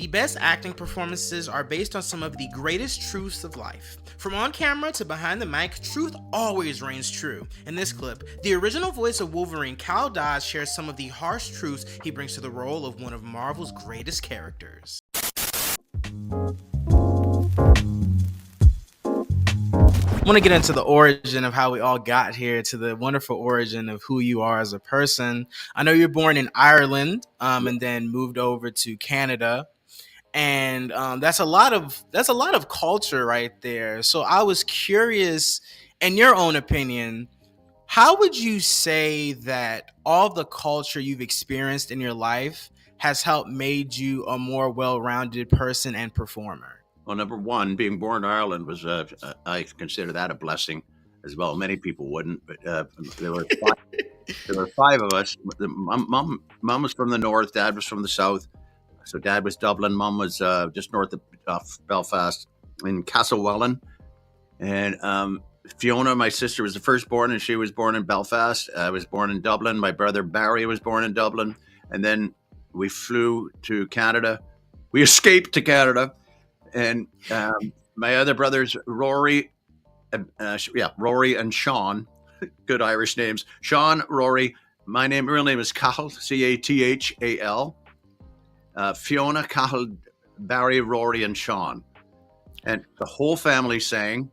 The best acting performances are based on some of the greatest truths of life. From on camera to behind the mic, truth always reigns true. In this clip, the original voice of Wolverine, Dodd, shares some of the harsh truths he brings to the role of one of Marvel's greatest characters. I want to get into the origin of how we all got here, to the wonderful origin of who you are as a person. I know you're born in Ireland, and then moved over to Canada, and that's a lot of culture right there. So I was curious, in your own opinion, how would you say that all the culture you've experienced in your life has helped made you a more well-rounded person and performer? Well, number one, being born in Ireland was, I consider that a blessing as well. Many people wouldn't, but there were five of us. Mom was from the north, dad was from the south. So dad was Dublin, mom was just north of Belfast in Castlewellan. And Fiona, my sister, was the firstborn, and she was born in Belfast. I was born in Dublin. My brother Barry was born in Dublin. And then we flew to Canada. We escaped to Canada. And my other brothers, Rory and Sean, good Irish names. Sean, Rory. My real name is Cathal, Cathal. Fiona, Cathal, Barry, Rory, and Sean. And the whole family sang.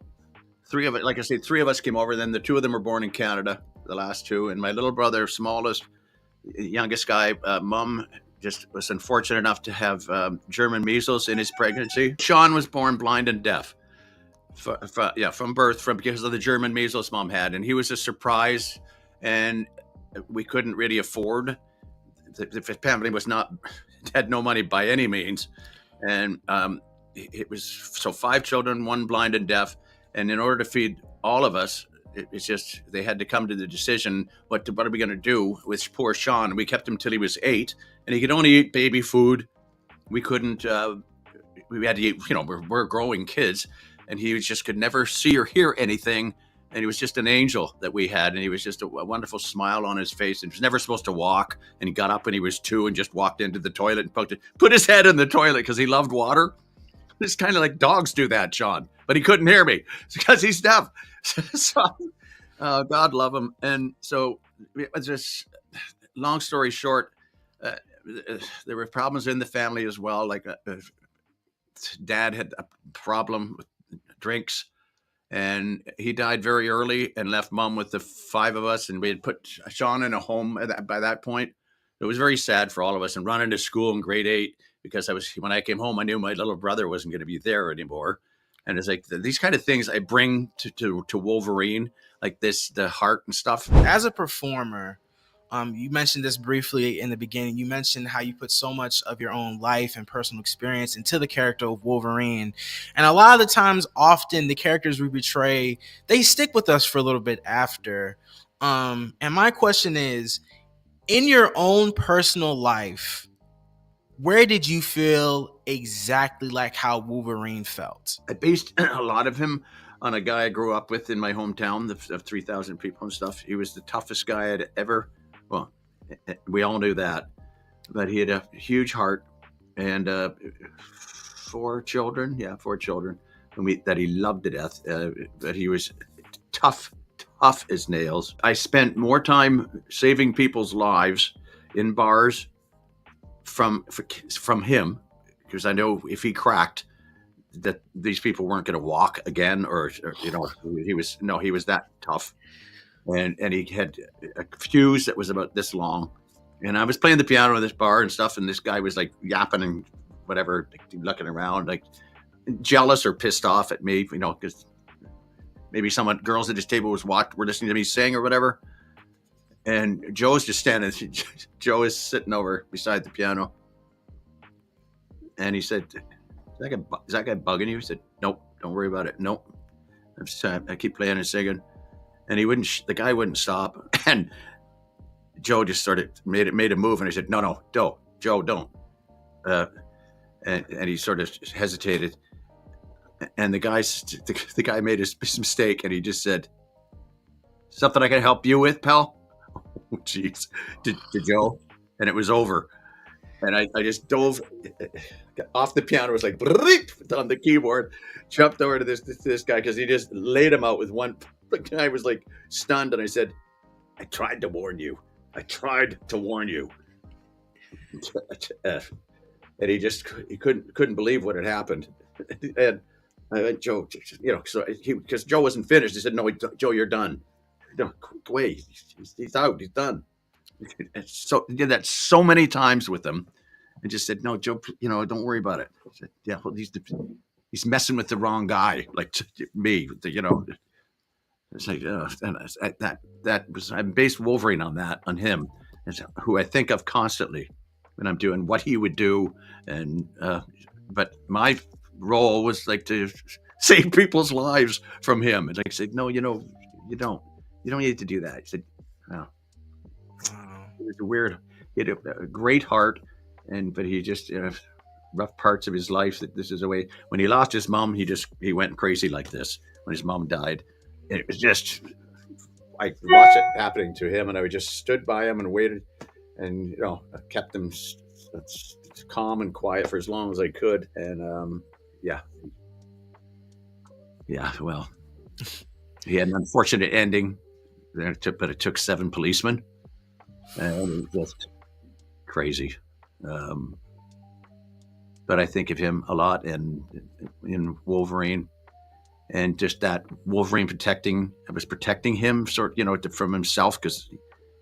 Three of us came over. Then the two of them were born in Canada, the last two. And my little brother, smallest, youngest guy, mom just was unfortunate enough to have German measles in his pregnancy. Sean was born blind and deaf from birth, because of the German measles mom had. And he was a surprise, and we couldn't really afford. The family had no money by any means. And it was so 5 children, 1 blind and deaf. And in order to feed all of us, it's just, they had to come to the decision, what are we going to do with poor Sean? We kept him till he was 8, and he could only eat baby food. We couldn't, we had to eat, we're growing kids, and he just could never see or hear anything. And he was just an angel that we had. And he was just a wonderful smile on his face. And he was never supposed to walk. And he got up when he was 2 and just walked into the toilet and put his head in the toilet because he loved water. It's kind of like dogs do that, John. But he couldn't hear me because he's deaf. So, God love him. And so, it was just, long story short, there were problems in the family as well. Like dad had a problem with drinks, and he died very early and left mom with the 5 of us. And we had put Sean in a home by that point. It was very sad for all of us, and running to school in grade 8, because when I came home, I knew my little brother wasn't going to be there anymore. And it's like these kind of things I bring to Wolverine, like this, the heart and stuff. As a performer, you mentioned this briefly in the beginning. You mentioned how you put so much of your own life and personal experience into the character of Wolverine. And a lot of the times, often the characters we portray, they stick with us for a little bit after. And my question is, in your own personal life, where did you feel exactly like how Wolverine felt? I based a lot of him on a guy I grew up with in my hometown of 3,000 people and stuff. He was the toughest guy I'd ever, well, we all knew that, but he had a huge heart, and 4 children, and that he loved to death, but he was tough as nails. I spent more time saving people's lives in bars from him, because I know if he cracked, that these people weren't going to walk again, or he was that tough. And he had a fuse that was about this long, and I was playing the piano in this bar and stuff, and this guy was like yapping and whatever, looking around, like jealous or pissed off at me, because maybe girls at his table were listening to me sing or whatever. And Joe's just standing. Joe is sitting over beside the piano, and he said, "Is that guy bugging you?" He said, "Nope, don't worry about it. Nope, I keep playing and singing." And the guy wouldn't stop. And Joe just made a move, and he said, "No, Joe, don't." And he sort of hesitated, and the guy made his mistake, and he just said, "Something I can help you with, pal?" Oh, jeez, to Joe, and it was over. And I just dove off the piano. It was like on the keyboard, jumped over to this guy because he just laid him out with one. The guy was like stunned, and I said, "I tried to warn you. I tried to warn you." And he couldn't believe what had happened. And I went, Joe, so because Joe wasn't finished. He said, "No, Joe, you're done. No, wait, he's out. He's done." So I did that so many times with him, and just said, "No, Joe, don't worry about it." I said, "Yeah, well, he's messing with the wrong guy, like me, It's like and that was I based Wolverine on him, who I think of constantly when I'm doing what he would do, and but my role was like to save people's lives from him, and I said, "No, you don't need to do that." He said, "No." It was weird. He had a great heart, but he just rough parts of his life. That this is the way. When he lost his mom, he went crazy like this. When his mom died, and it was just I watched it happening to him, and I just stood by him and waited, and I kept him calm and quiet for as long as I could, and yeah, yeah. Well, he had an unfortunate ending, but it took 7 policemen, and it was just crazy. But I think of him a lot, and in Wolverine, and just that Wolverine was protecting him, from himself, because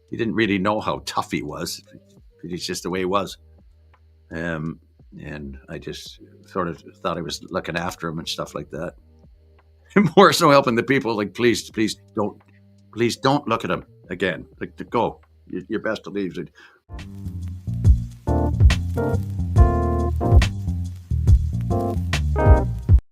he didn't really know how tough he was. He's just the way he was. And I just sort of thought I was looking after him and stuff like that. More so helping the people, like, please don't look at him again. Like, go. You're best to leave.